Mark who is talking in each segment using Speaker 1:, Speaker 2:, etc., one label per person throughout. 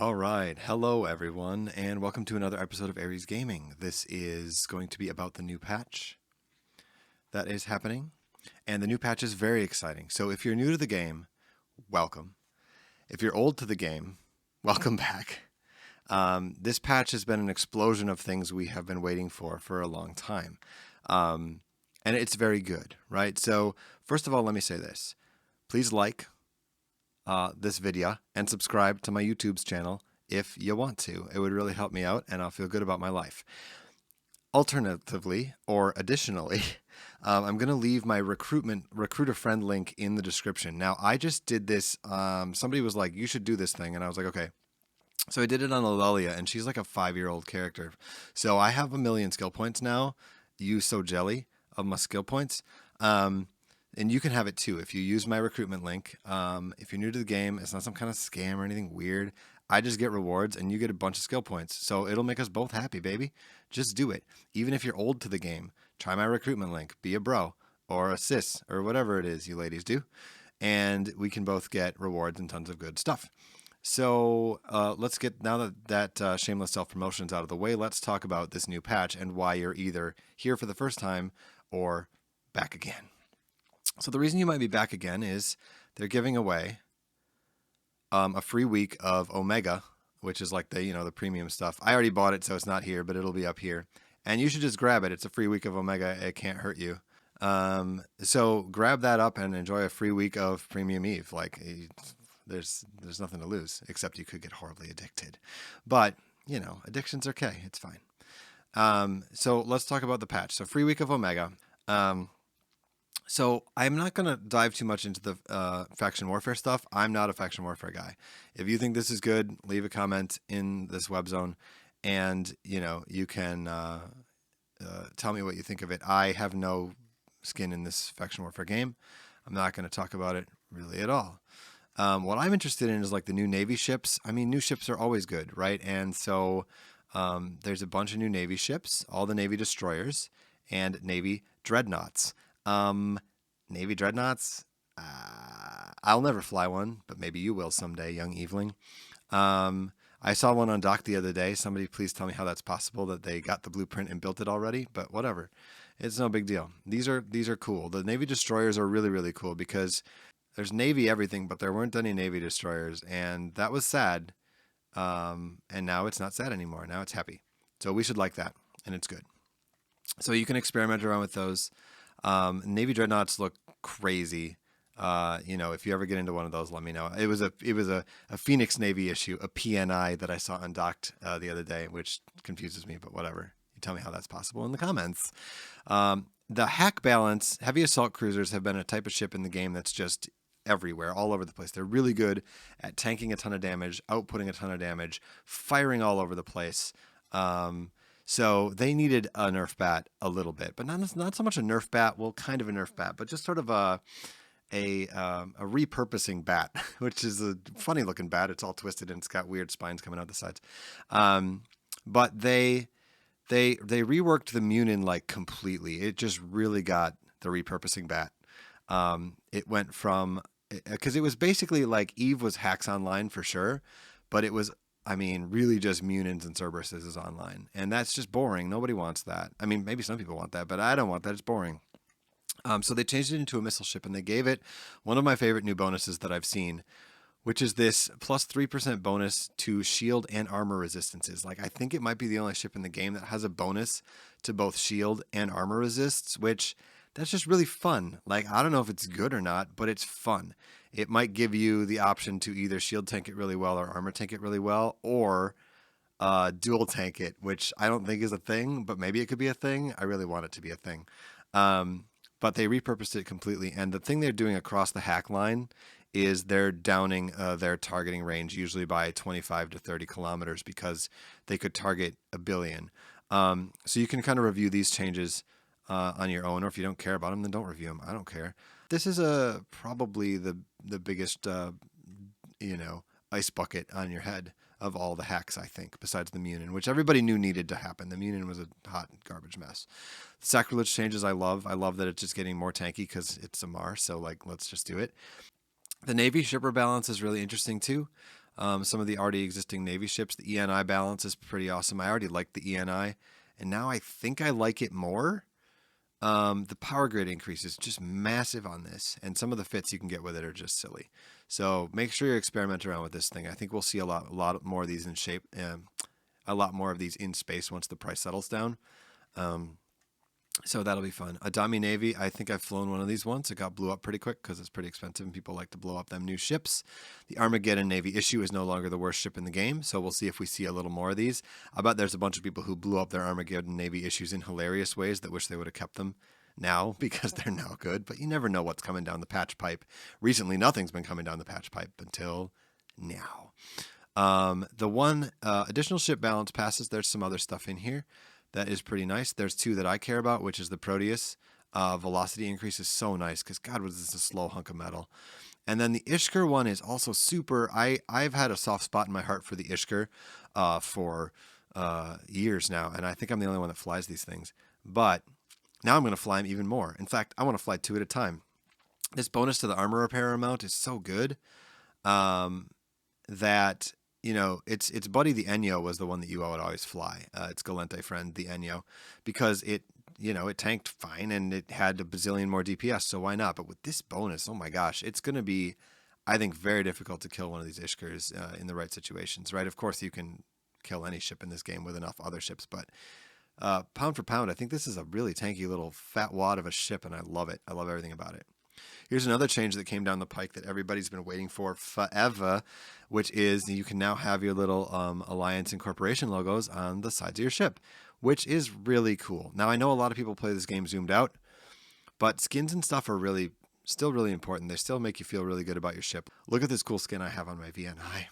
Speaker 1: All right. Hello, everyone, and welcome to another episode of Aries Gaming. This is going to be about the new patch that is happening, and the new patch is very exciting. So, if you're new to the game, welcome. If you're old to the game, welcome back. This patch has been an explosion of things we have been waiting for a long time, and it's very good, right? So, first of all, let me say this: please like this video and subscribe to my YouTube's channel if you want to. It would really help me out and I'll feel good about my life. Alternatively, or additionally, I'm going to leave my recruiter friend link in the description. Now, I just did this. Somebody was like, you should do this thing. And I was like, okay. So I did it on Alelia, and she's like a 5-year-old character. So I have 1,000,000 skill points now. You so jelly of my skill points. And you can have it too if you use my recruitment link. If you're new to the game, it's not some kind of scam or anything weird. I just get rewards and you get a bunch of skill points. So it'll make us both happy, baby. Just do it. Even if you're old to the game, try my recruitment link. Be a bro or a sis or whatever it is you ladies do. And we can both get rewards and tons of good stuff. So let's get, now that shameless self-promotion is out of the way, let's talk about this new patch and why you're either here for the first time or back again. So the reason you might be back again is they're giving away a free week of Omega, which is like the premium stuff. I already bought it, so it's not here, but it'll be up here. And you should just grab it. It's a free week of Omega. It can't hurt you. So grab that up and enjoy a free week of Premium Eve. Like there's nothing to lose, except you could get horribly addicted. But, addiction's okay. It's fine. So let's talk about the patch. So free week of Omega. So I'm not going to dive too much into the faction warfare stuff. I'm not a faction warfare guy. If you think this is good, leave a comment in this web zone, and you can tell me what you think of it. I have no skin in this faction warfare game. I'm not going to talk about it really at all. What I'm interested in is like the new Navy ships. I mean, new ships are always good, right? And so there's a bunch of new Navy ships, all the Navy destroyers, and Navy dreadnoughts. Navy dreadnoughts. I'll never fly one, but maybe you will someday, young Eveling. I saw one on dock the other day. Somebody please tell me how that's possible that they got the blueprint and built it already, but whatever. It's no big deal. These are cool. The Navy destroyers are really, really cool because there's Navy everything, but there weren't any Navy destroyers, and that was sad. And now it's not sad anymore. Now it's happy. So we should like that, and it's good. So you can experiment around with those. Navy dreadnoughts look crazy. If you ever get into one of those, let me know. It was a Phoenix Navy issue, a PNI that I saw undocked the other day, which confuses me, but whatever. You tell me how that's possible in the comments. The hack balance, heavy assault cruisers have been a type of ship in the game that's just everywhere, all over the place. They're really good at tanking a ton of damage, outputting a ton of damage, firing all over the place. So they needed a nerf bat a little bit, but not so much a nerf bat. Well, kind of a nerf bat, but just sort of a repurposing bat, which is a funny looking bat. It's all twisted and it's got weird spines coming out the sides. But they reworked the Munin like completely. It just really got the repurposing bat. It went from, because it was basically like Eve was hacks online for sure, but it was, really just Munins and Cerberuses is online. And that's just boring. Nobody wants that. I mean, maybe some people want that, but I don't want that. It's boring. So they changed it into a missile ship, and they gave it one of my favorite new bonuses that I've seen, which is this plus 3% bonus to shield and armor resistances. Like, I think it might be the only ship in the game that has a bonus to both shield and armor resists, which that's just really fun. Like, I don't know if it's good or not, but it's fun. It might give you the option to either shield tank it really well or armor tank it really well, or dual tank it, which I don't think is a thing, but maybe it could be a thing. I really want it to be a thing. But they repurposed it completely. And the thing they're doing across the hack line is they're downing their targeting range, usually by 25 to 30 kilometers, because they could target 1 billion. So you can kind of review these changes on your own, or if you don't care about them, then don't review them. I don't care. This is probably the biggest ice bucket on your head of all the hacks, I think, besides the Munin, which everybody knew needed to happen. The Munin was a hot garbage mess. The Sacrilege changes I love. I love that it's just getting more tanky because it's a Mar, so let's just do it. The Navy shipper balance is really interesting too. some of the already existing Navy ships. The ENI balance is pretty awesome. I already liked the ENI, and now I think I like it more. The power grid increase is just massive on this, and some of the fits you can get with it are just silly. So make sure you experiment around with this thing. I think we'll see a lot more of these in shape, a lot more of these in space once the price settles down. So that'll be fun. A Dami Navy, I think I've flown one of these once. It got blew up pretty quick because it's pretty expensive and people like to blow up them new ships. The Armageddon Navy issue is no longer the worst ship in the game, so we'll see if we see a little more of these. I bet there's a bunch of people who blew up their Armageddon Navy issues in hilarious ways that wish they would have kept them now because they're now good, but you never know what's coming down the patch pipe. Recently, nothing's been coming down the patch pipe until now. The one additional ship balance passes, there's some other stuff in here that is pretty nice. There's two that I care about, which is the Proteus. Velocity increase is so nice because God, was this a slow hunk of metal. And then the Ishkur one is also super. I've had a soft spot in my heart for the Ishkur for years now, and I think I'm the only one that flies these things. But now I'm going to fly them even more. In fact, I want to fly 2 at a time. This bonus to the armor repair amount is so good that, you know, its buddy, the Enyo, was the one that you would always fly. Its Galente friend, the Enyo, because it, you know, it tanked fine and it had a bazillion more DPS, so why not? But with this bonus, oh my gosh, it's going to be, I think, very difficult to kill one of these Ishkurs in the right situations, right? Of course, you can kill any ship in this game with enough other ships, but pound for pound, I think this is a really tanky little fat wad of a ship, and I love it. I love everything about it. Here's another change that came down the pike that everybody's been waiting for forever, which is you can now have your little Alliance and Corporation logos on the sides of your ship, which is really cool. Now, I know a lot of people play this game zoomed out, but skins and stuff are still really important. They still make you feel really good about your ship. Look at this cool skin I have on my VNI.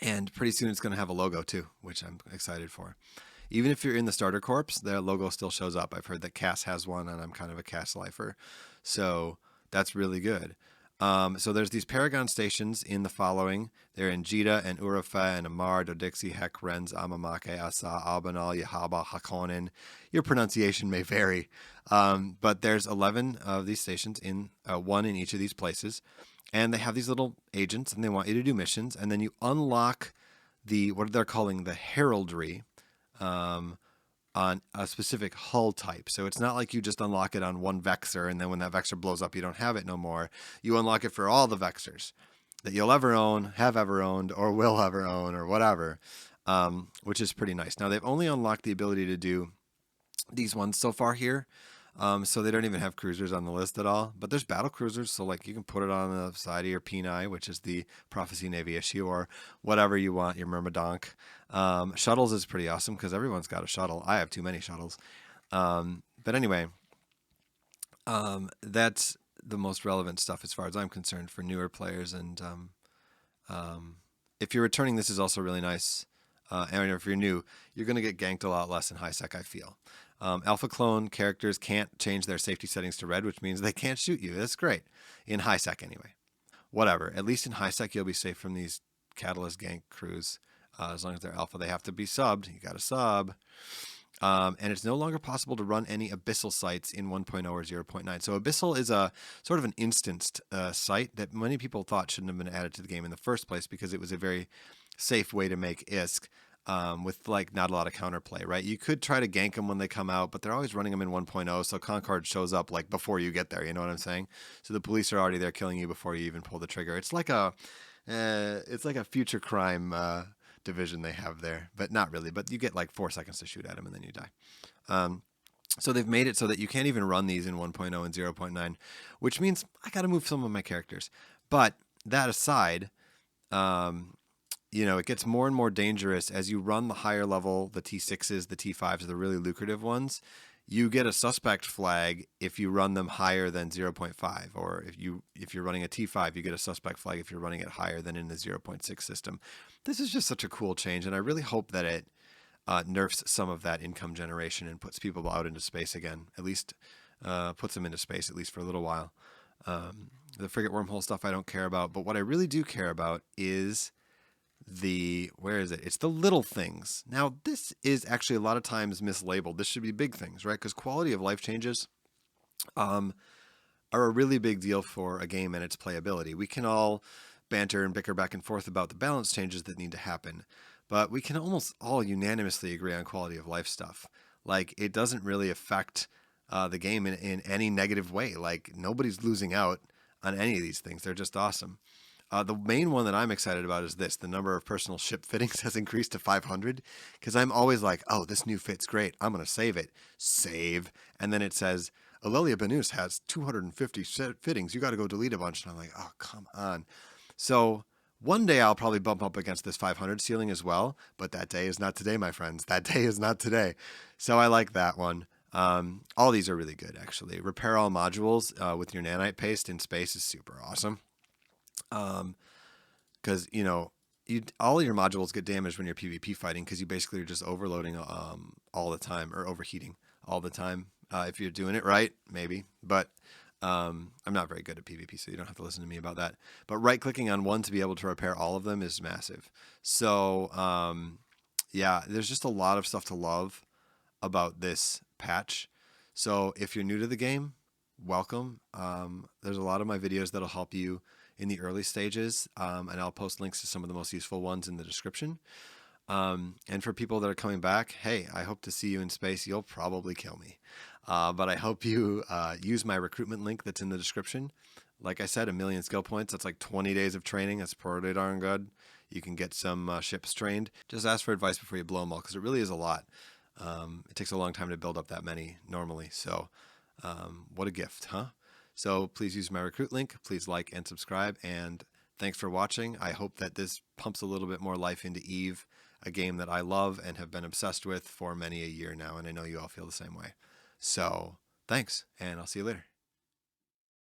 Speaker 1: And pretty soon it's going to have a logo too, which I'm excited for. Even if you're in the starter corps, the logo still shows up. I've heard that Cass has one, and I'm kind of a Cass lifer. So that's really good. So there's these Paragon stations in the following. They're in Jita and Urafa and Amar, Dodixi, Hek, Renz, Amamake, Asa, Albanal, Yahaba, Hakonin. Your pronunciation may vary. But there's 11 of these stations, in one in each of these places. And they have these little agents, and they want you to do missions. And then you unlock what they're calling the heraldry on a specific hull type. So it's not like you just unlock it on one Vexor, and then when that Vexor blows up, you don't have it no more. You unlock it for all the Vexors that you'll ever own, have ever owned, or will ever own, or whatever, which is pretty nice. Now, they've only unlocked the ability to do these ones so far here, so they don't even have cruisers on the list at all. But there's battle cruisers, so like you can put it on the side of your Peni, which is the Prophecy Navy issue, or whatever you want, your Myrmidonk. Shuttles is pretty awesome because everyone's got a shuttle. I have too many shuttles. But anyway, that's the most relevant stuff as far as I'm concerned for newer players. And if you're returning, this is also really nice. And if you're new, you're going to get ganked a lot less in high sec, I feel. Alpha clone characters can't change their safety settings to red, which means they can't shoot you. That's great. In high sec, anyway. Whatever. At least in high sec, you'll be safe from these Catalyst gank crews. As long as they're alpha, they have to be subbed. You got to sub. And it's no longer possible to run any abyssal sites in 1.0 or 0.9. So abyssal is a sort of an instanced site that many people thought shouldn't have been added to the game in the first place because it was a very safe way to make ISK with like not a lot of counterplay, right? You could try to gank them when they come out, but they're always running them in 1.0, so Concord shows up like before you get there, you know what I'm saying? So the police are already there killing you before you even pull the trigger. It's like a future crime division they have there, but not really. But you get like 4 seconds to shoot at them and then you die. So they've made it so that you can't even run these in 1.0 and 0.9, which means I got to move some of my characters. But that aside, it gets more and more dangerous as you run the higher level, the T6s, the T5s, the really lucrative ones. You get a suspect flag if you run them higher than 0.5, or if you're running a T5, you get a suspect flag if you're running it higher than in the 0.6 system. This is just such a cool change, and I really hope that it nerfs some of that income generation and puts people out into space again. At least puts them into space at least for a little while. The frigate wormhole stuff I don't care about, but what I really do care about is where is it? It's the little things. Now, this is actually a lot of times mislabeled. This should be big things, right? Because quality of life changes are a really big deal for a game and its playability. We can all banter and bicker back and forth about the balance changes that need to happen. But we can almost all unanimously agree on quality of life stuff. Like, it doesn't really affect the game in any negative way. Like, nobody's losing out on any of these things. They're just awesome. The main one that I'm excited about is this. The number of personal ship fittings has increased to 500 because I'm always like, oh, this new fit's great. I'm going to save it. Save. And then it says, Aurelia Banus has 250 fittings. You got to go delete a bunch. And I'm like, oh, come on. So one day I'll probably bump up against this 500 ceiling as well. But that day is not today, my friends. That day is not today. So I like that one. All these are really good, actually. Repair all modules with your nanite paste in space is super awesome. Because all your modules get damaged when you're PvP fighting because you basically are just overloading all the time or overheating all the time. If you're doing it right, maybe. But I'm not very good at PvP, so you don't have to listen to me about that. But right-clicking on one to be able to repair all of them is massive. So yeah, there's just a lot of stuff to love about this patch. So if you're new to the game, welcome. There's a lot of my videos that'll help you in the early stages, and I'll post links to some of the most useful ones in the description. And for people that are coming back, hey, I hope to see you in space. You'll probably kill me. But I hope you use my recruitment link that's in the description. Like I said, 1,000,000 skill points. That's like 20 days of training. That's pretty darn good. You can get some ships trained. Just ask for advice before you blow them all, because it really is a lot. It takes a long time to build up that many normally. So what a gift, huh? So please use my recruit link. Please like and subscribe. And thanks for watching. I hope that this pumps a little bit more life into Eve, a game that I love and have been obsessed with for many a year now. And I know you all feel the same way. So thanks, and I'll see you later.